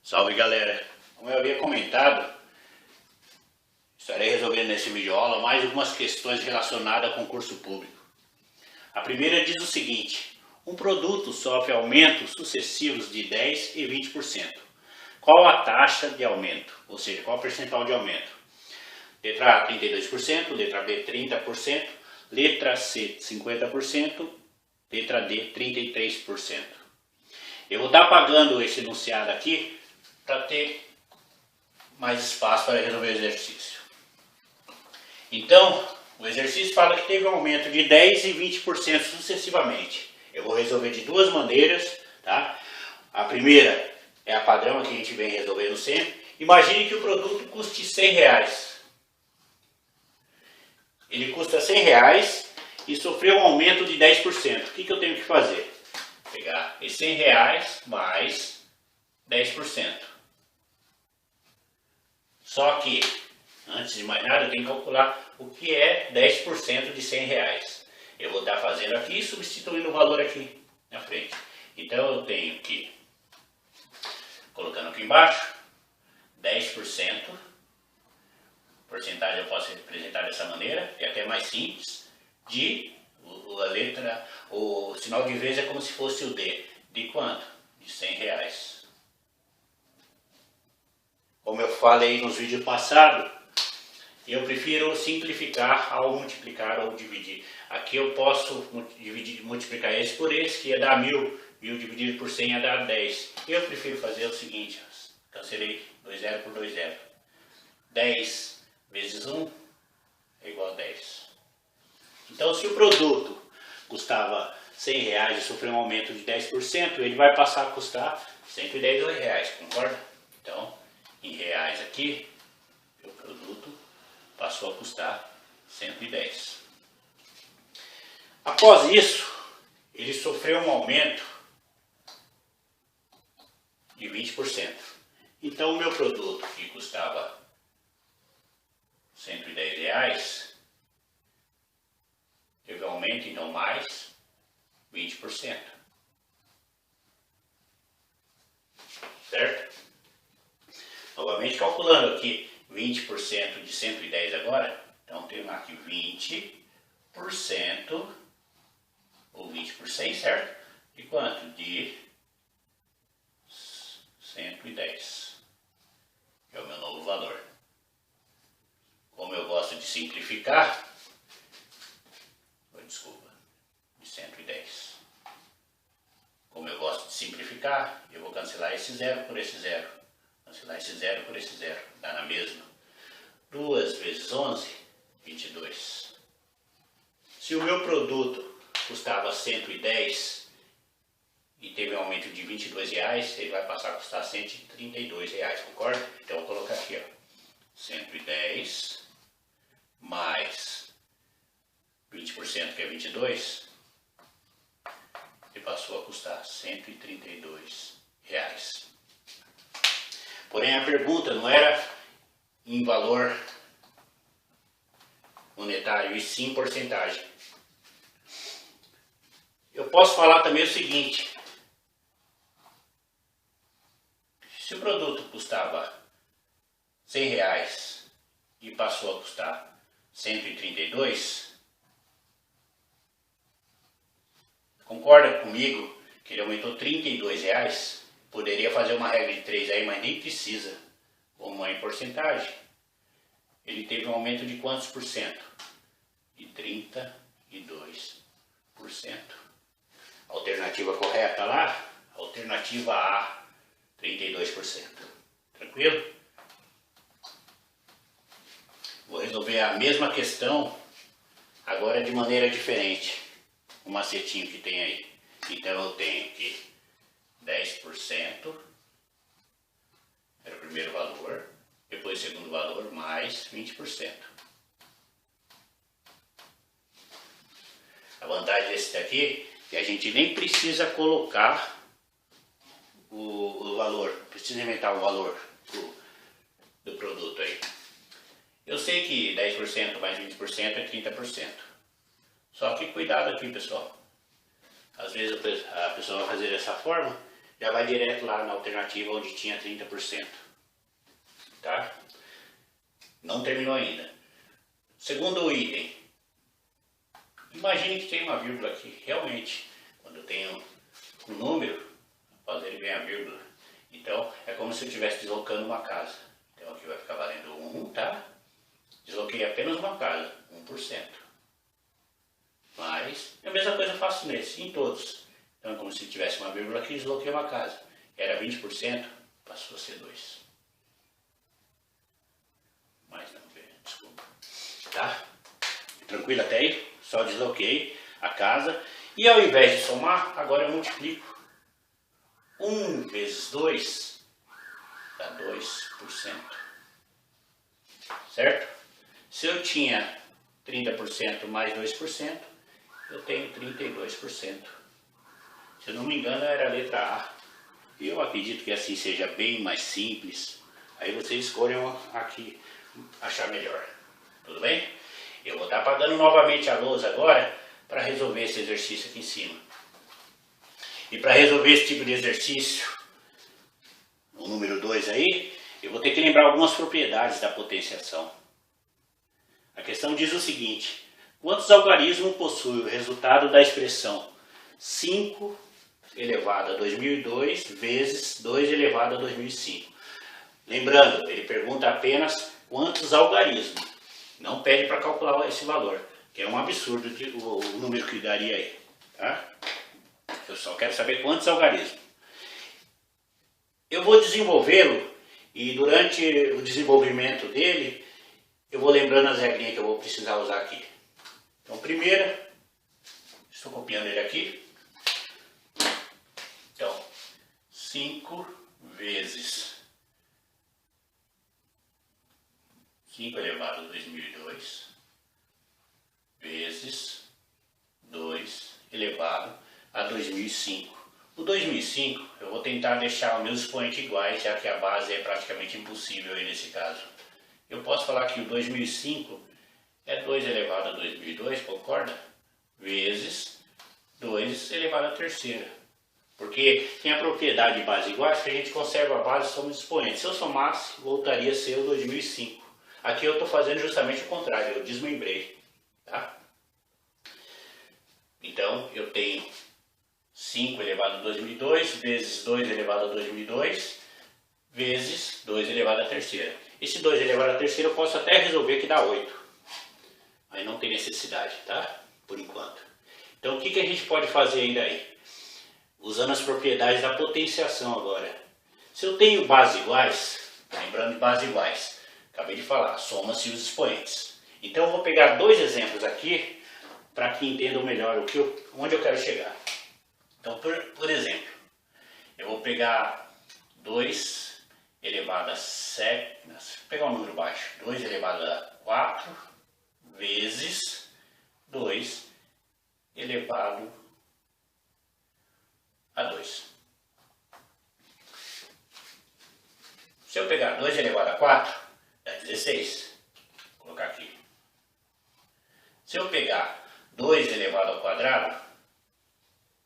Salve galera, como eu havia comentado, estarei resolvendo nesse vídeo aula mais algumas questões relacionadas a concurso público. A primeira diz o seguinte: um produto sofre aumentos sucessivos de 10% e 20%. Qual a taxa de aumento? Ou seja, qual o percentual de aumento? Letra A 32%, letra B 30%, letra C 50%, letra D 33%. Eu vou estar apagando esse enunciado aqui para ter mais espaço para resolver o exercício. Então, o exercício fala que teve um aumento de 10% e 20% sucessivamente. Eu vou resolver de duas maneiras, tá? A primeira é a padrão que a gente vem resolvendo sempre. Imagine que o produto custe R$100. Ele custa R$100 e sofreu um aumento de 10%. O que eu tenho que fazer? Pegar esses R$100 mais 10%. Só que, antes de mais nada, eu tenho que calcular o que é 10% de R$100. Eu vou estar fazendo aqui e substituindo o valor aqui na frente. Então eu tenho que, colocando aqui embaixo, 10%. Porcentagem eu posso representar dessa maneira, que é até mais simples, o sinal de vezes é como se fosse o D. De quanto? De R$100. Como eu falei nos vídeos passados, eu prefiro simplificar ao multiplicar ou dividir. Aqui eu posso multiplicar esse por esse, que ia dar 1000. 1000 dividido por 100 ia dar 10. Eu prefiro fazer o seguinte, cancelei 2 zero por 2 zero. 10 vezes 1 é igual a 10. Então, se o produto custava R$100 e sofreu um aumento de 10%, ele vai passar a custar R$110, concorda? Então, em reais aqui, o produto passou a custar 110. Após isso, ele sofreu um aumento de 20%. Então, o meu produto, que custava R$110, teve um aumento, então, mais 20%. Certo? Novamente calculando aqui 20% de 110 agora, então temos aqui 20%, ou 20 por 100, certo? De quanto? De 110, que é o meu novo valor. Como eu gosto de simplificar, de 110. Como eu gosto de simplificar, eu vou cancelar esse zero por esse zero. Cancelar esse zero por esse zero, dá na mesma. 2 vezes 11, 22. Se o meu produto custava 110 e teve um aumento de R$22, ele vai passar a custar R$132, concorda? Então eu vou colocar aqui, ó, 110 mais 20%, que é 22, e passou a custar R$132. Porém, a pergunta não era em valor monetário, e sim em porcentagem. Eu posso falar também o seguinte: se o produto custava R$100 e passou a custar 132, concorda comigo que ele aumentou R$32? Poderia fazer uma regra de 3 aí, mas nem precisa. Como é em porcentagem, ele teve um aumento de quantos por cento? De 32%. Alternativa correta lá? Alternativa A, 32%. Tranquilo? Vou resolver a mesma questão, agora de maneira diferente. O macetinho que tem aí. Então eu tenho aqui 10%, era o primeiro valor, depois o segundo valor, mais 20%. A vantagem desse daqui é que a gente nem precisa colocar o valor, precisa inventar o valor do produto aí. Eu sei que 10% mais 20% é 30%. Só que cuidado aqui, pessoal. Às vezes a pessoa vai fazer dessa forma já vai direto lá na alternativa onde tinha 30%. Tá? Não terminou ainda. Segundo item. Imagine que tem uma vírgula aqui. Realmente, quando eu tenho um número, após ele vem a vírgula. Então, é como se eu estivesse deslocando uma casa. Então, aqui vai ficar valendo 1, tá? Desloquei apenas uma casa, 1%. Mas, a mesma coisa eu faço nesse, em todos. Então, é como se tivesse uma vírgula aqui, desloquei uma casa. Era 20%, passou a ser 2. Mais não, desculpa. Tá? Tranquilo até aí? Só desloquei a casa. E ao invés de somar, agora eu multiplico. 1 vezes 2 dá 2%. Certo? Se eu tinha 30% mais 2%, eu tenho 32%. Se eu não me engano, era a letra A. Eu acredito que assim seja bem mais simples. Aí vocês escolham aqui, achar melhor. Tudo bem? Eu vou estar apagando novamente a lousa agora para resolver esse exercício aqui em cima. E para resolver esse tipo de exercício, o número 2 aí, eu vou ter que lembrar algumas propriedades da potenciação. A questão diz o seguinte: quantos algarismos possui o resultado da expressão 5 elevado a 2002 vezes 2 elevado a 2005? Lembrando, ele pergunta apenas quantos algarismos. Não pede para calcular esse valor, que é um absurdo o número que daria aí. Tá? Eu só quero saber quantos algarismos. Eu vou desenvolvê-lo e durante o desenvolvimento dele, eu vou lembrando as regrinhas que eu vou precisar usar aqui. Então, primeira, estou copiando ele aqui. Então, 5 vezes 5 elevado a 2002 vezes 2 elevado a 2005. O 2005 eu vou tentar deixar os meus expoentes iguais, já que a base é praticamente impossível aí nesse caso. Eu posso falar que o 2005 é 2 elevado a 2002, concorda? Vezes 2 elevado a terceira. Porque tem a propriedade de base iguais que a gente conserva a base e somos expoentes. Se eu somasse, voltaria a ser o 2005. Aqui eu estou fazendo justamente o contrário, eu desmembrei. Tá? Então, eu tenho 5 elevado a 2002 vezes 2 elevado a 2002 vezes 2 elevado a terceira. Esse 2 elevado a terceira eu posso até resolver que dá 8. Aí não tem necessidade, tá? Por enquanto. Então, o que a gente pode fazer ainda aí? Usando as propriedades da potenciação agora. Se eu tenho bases iguais, lembrando de bases iguais, acabei de falar, soma-se os expoentes. Então eu vou pegar dois exemplos aqui para que entendam melhor onde eu quero chegar. Então, por exemplo, eu vou pegar 2 elevado a 7, vou pegar um número baixo, 2 elevado a 4 vezes 2 elevado a 2. Se eu pegar 2 elevado a 4, dá 16. Vou colocar aqui. Se eu pegar 2 elevado ao quadrado,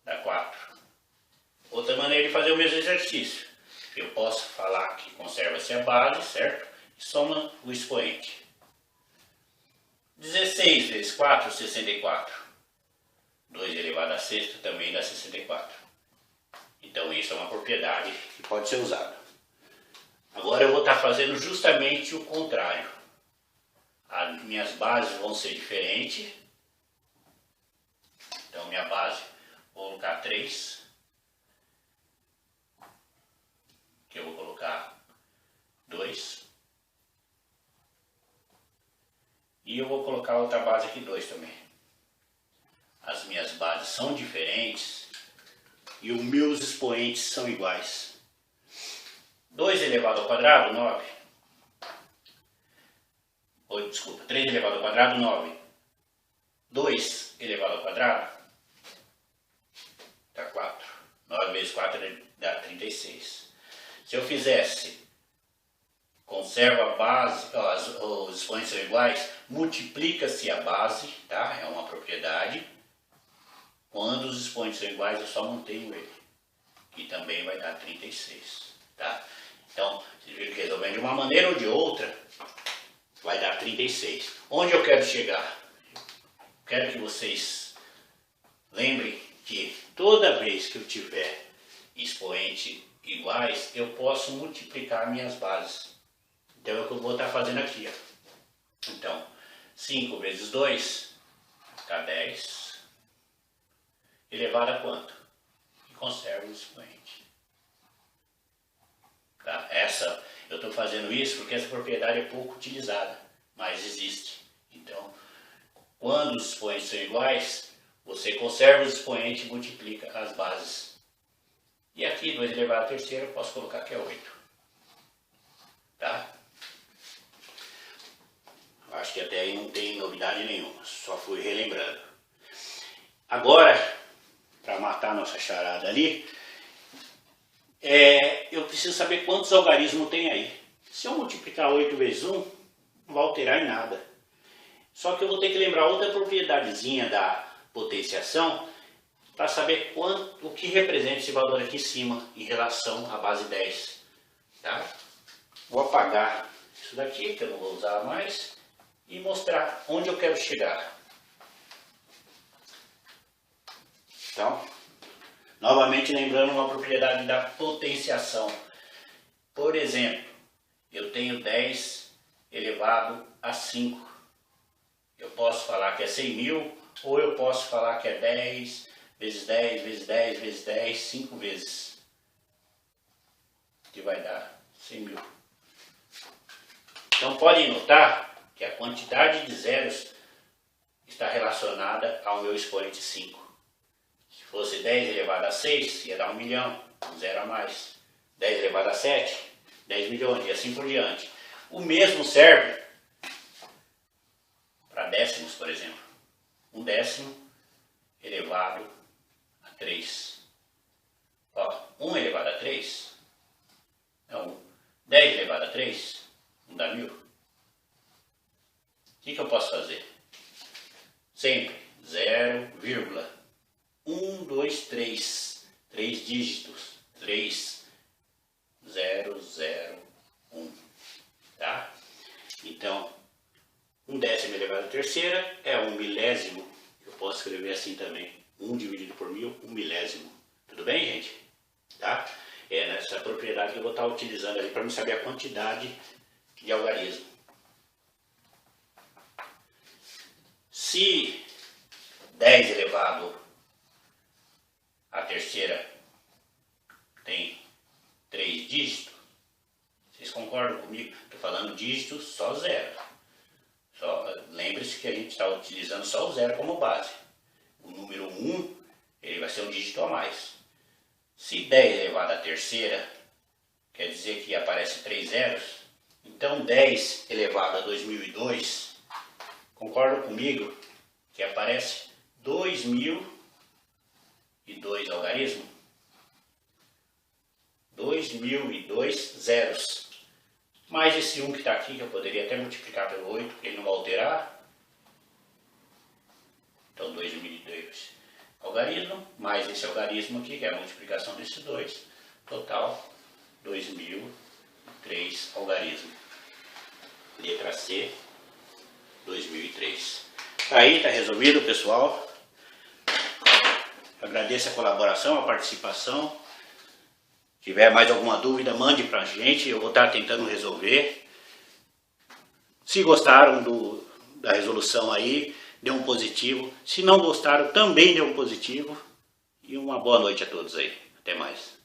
dá 4. Outra maneira de fazer o mesmo exercício. Eu posso falar que conserva-se a base, certo? E soma o expoente. 16 vezes 4, 64. 2 elevado a sexta também dá 64. Então isso é uma propriedade que pode ser usada. Agora eu vou estar fazendo justamente o contrário. As minhas bases vão ser diferentes. Então minha base, vou colocar 3. Que eu vou colocar 2. E eu vou colocar outra base aqui, 2 também. As minhas bases são diferentes e os meus expoentes são iguais. 2 elevado ao quadrado, 9. Desculpa, 3 elevado ao quadrado, 9. 2 elevado ao quadrado, dá 4. 9 vezes 4 dá 36. Se eu fizesse, conserva a base, os expoentes são iguais, multiplica-se a base, tá? É uma propriedade. Quando os expoentes são iguais, eu só mantenho ele. e também vai dar 36, tá? Então, vocês viram que resolvendo de uma maneira ou de outra, vai dar 36. Onde eu quero chegar? Quero que vocês lembrem que toda vez que eu tiver expoente iguais, eu posso multiplicar minhas bases. Então é o que eu vou estar fazendo aqui, ó. Então, 5 vezes 2 dá 10, elevado a quanto? E conservo o expoente. Tá? Eu estou fazendo isso porque essa propriedade é pouco utilizada, mas existe. Então, quando os expoentes são iguais, você conserva os expoentes e multiplica as bases. E aqui, 2 elevado à terceira, eu posso colocar que é 8. Tá? Acho que até aí não tem novidade nenhuma, só fui relembrando. Agora, para matar a nossa charada ali, eu preciso saber quantos algarismos tem aí. Se eu multiplicar 8 vezes 1, não vai alterar em nada. Só que eu vou ter que lembrar outra propriedadezinha da potenciação para saber o que representa esse valor aqui em cima em relação à base 10. Tá? Vou apagar isso daqui, que eu não vou usar mais, e mostrar onde eu quero chegar. Então, novamente lembrando uma propriedade da potenciação. Por exemplo, eu tenho 10 elevado a 5. Eu posso falar que é 100.000, ou eu posso falar que é 10 vezes 10 vezes 10 vezes 10, 5 vezes. Que vai dar 100.000. Então podem notar que a quantidade de zeros está relacionada ao meu expoente 5. Se fosse 10 elevado a 6, ia dar 1 milhão, um zero a mais. 10 elevado a 7, 10 milhões e assim por diante. O mesmo serve para décimos, por exemplo. 1 décimo elevado a 3. Ó, 1 elevado a 3 é 1. 10 elevado a 3, 1 dá 1000. O que eu posso fazer? Sempre 0,1, 2, 3. 3 dígitos. 3, 0, 0, 1. Tá? Então, 1 décimo elevado à terceira é 1 milésimo. Eu posso escrever assim também. 1 dividido por 1000, 1 milésimo. Tudo bem, gente? Tá? É nessa propriedade que eu vou estar utilizando ali para me saber a quantidade de algarismo. Se 10 elevado à terceira tem 3 dígitos, vocês concordam comigo? Estou falando dígitos só zero. Lembre-se que a gente está utilizando só o zero como base. O número 1 ele vai ser um dígito a mais. Se 10 elevado à terceira quer dizer que aparece 3 zeros, então 10 elevado a 2002, concordam comigo que aparece 2002 algarismo? 2002 zeros. Mais esse 1 que está aqui, que eu poderia até multiplicar pelo 8, porque ele não vai alterar. Então 2002 algarismo, mais esse algarismo aqui, que é a multiplicação desses dois. Total, 2003 algarismo. Letra C, 2003. Aí, está resolvido, pessoal. Agradeço a colaboração, a participação. Se tiver mais alguma dúvida, mande para a gente, eu vou estar tentando resolver. Se gostaram da resolução aí, dê um positivo. Se não gostaram, também dê um positivo. E uma boa noite a todos aí. Até mais.